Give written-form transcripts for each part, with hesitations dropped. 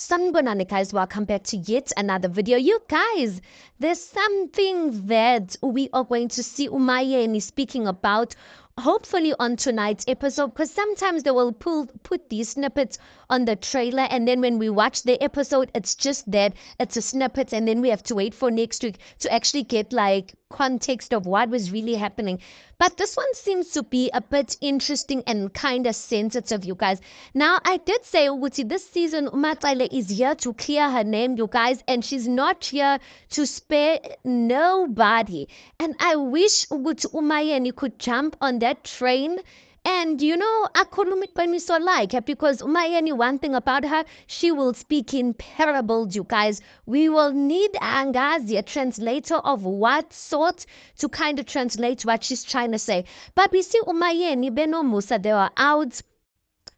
Sanibonani guys, welcome back to yet another video. You guys, there's something that we are going to see Umayeni speaking about hopefully on tonight's episode, because sometimes they will put these snippets on the trailer, and then when we watch the episode it's just that it's a snippet, and then we have to wait for next week to actually get like context of what was really happening. But this one seems to be a bit interesting and kind of sensitive, you guys. Now, I did say, Uguti, this season, Umatsale is here to clear her name, you guys, and she's not here to spare nobody. And I wish Uguti Umayeni could jump on that train. And akhuluma iqiniso lakhe, because Umayeni, one thing about her, she will speak in parables, you guys. We will need angazi, a translator of what sort, to kind of translate what she's trying to say. But we see Umayeni, Beno Musa, they are out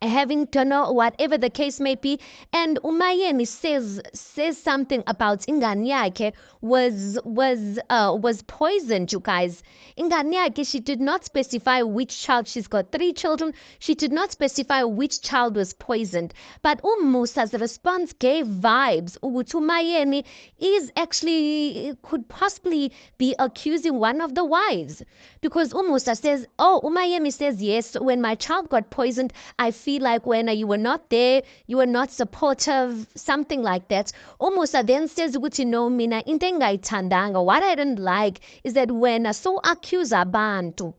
having dinner, whatever the case may be, and Umayeni says something about ingane yakhe was poisoned, you guys. Ingane yakhe, she did not specify which child. She's got 3 children. She did not specify which child was poisoned. But Musa's response gave vibes. Umayeni is actually could possibly be accusing one of the wives, because Musa says, Umayeni says, yes, when my child got poisoned, I feel like when you were not there, you were not supportive, something like that. Umusa then says, no, mina into engayithandanga. What I didn't like is that when I saw accuse abantu.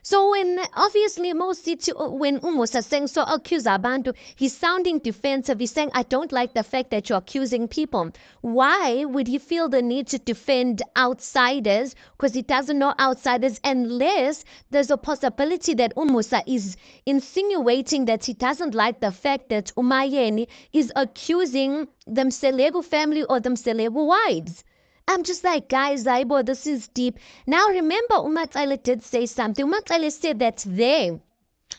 So when obviously when Umusa saying so accuse abantu, he's sounding defensive. He's saying, I don't like the fact that you're accusing people. Why would he feel the need to defend outsiders? Because he doesn't know outsiders, unless there's a possibility that Umusa is insinuating that he doesn't like the fact that Umayeni is accusing the Mselegu family or the Mselegu wives. I'm just like, guys, Aibo, this is deep. Now, remember, Umatsale did say something. Umatsale said that they,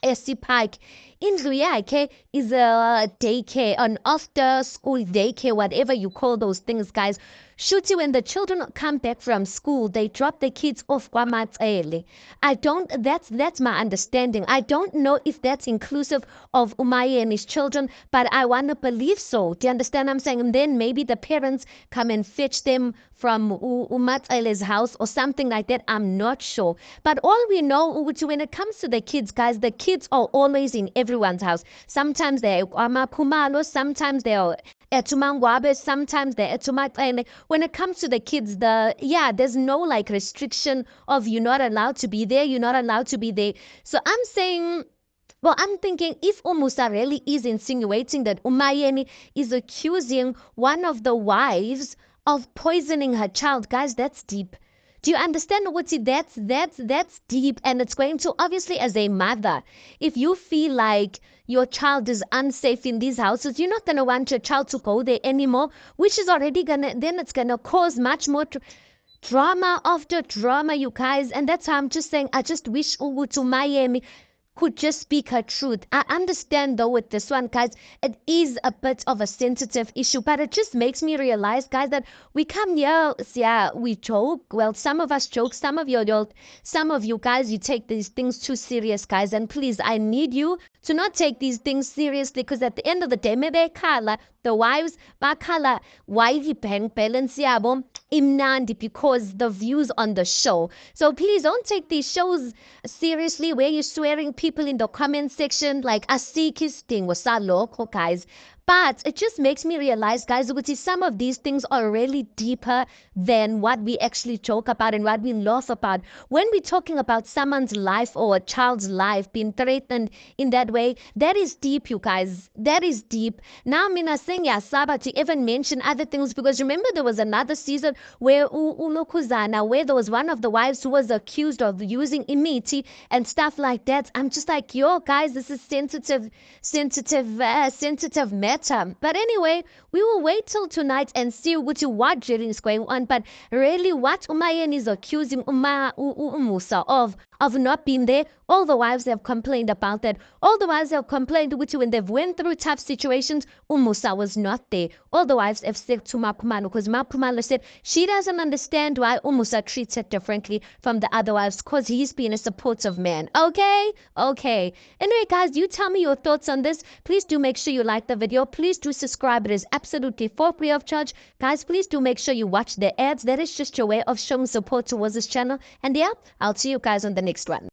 SC Park, indlu yakhe is a daycare, an after school daycare, whatever you call those things, guys. Shuti, when the children come back from school, they drop the kids off kwaMatsele. That's my understanding. I don't know if that's inclusive of Umayeni's children, but I want to believe so. Do you understand what I'm saying? And then maybe the parents come and fetch them from Umatsele's house or something like that. I'm not sure. But all we know, when it comes to the kids, guys, the kids are always in everyone's house. Sometimes they're Pumalo, sometimes they're eTuMangwabe, sometimes they're eTuMatsele. When it comes to the kids, there's no like restriction of you're not allowed to be there, you're not allowed to be there. So I'm saying, I'm thinking, if Umusa really is insinuating that Umayeni is accusing one of the wives of poisoning her child, guys, that's deep. Do you understand what that's deep? And it's going to, obviously, as a mother, if you feel like your child is unsafe in these houses, you're not going to want your child to go there anymore, which is already it's gonna cause much more drama after drama, you guys. And that's why I'm just saying, I just wish Umayeni could just speak her truth. I understand though with this one, guys, it is a bit of a sensitive issue, but it just makes me realize, guys, that we come here, we joke. Well, some of us joke, some of you guys, you take these things too serious, guys. And please, I need you to not take these things seriously, because at the end of the day, maybe the wives bakhala wifey bank balance yabo imnandi because the views on the show. So please don't take these shows seriously where you're swearing people in the comment section like asikis thing was local, guys. But it just makes me realize, guys, that some of these things are really deeper than what we actually joke about and what we laugh about. When we're talking about someone's life or a child's life being threatened in that way, that is deep, you guys. That is deep. Now, Mina saying Saba to even mention other things, because remember there was another season where Ulokuzana, where there was one of the wives who was accused of using imiti and stuff like that. I'm just like, yo, guys, this is sensitive matter. But anyway, we will wait till tonight and see what is going on. But really, what Umayeni is accusing Umusa of not being there, all the wives have complained about that. All the wives have complained when they've went through tough situations, Umusa was not there. All the wives have said to Mapumalo, because Mapumalo said she doesn't understand why Umusa treats her differently from the other wives, because he's been a supportive man. Okay. Anyway, guys, you tell me your thoughts on this. Please do make sure you like the video. please do subscribe. It is absolutely for free of charge. Guys, please do make sure you watch the ads. That is just your way of showing support towards this channel. And yeah, I'll see you guys on the next one.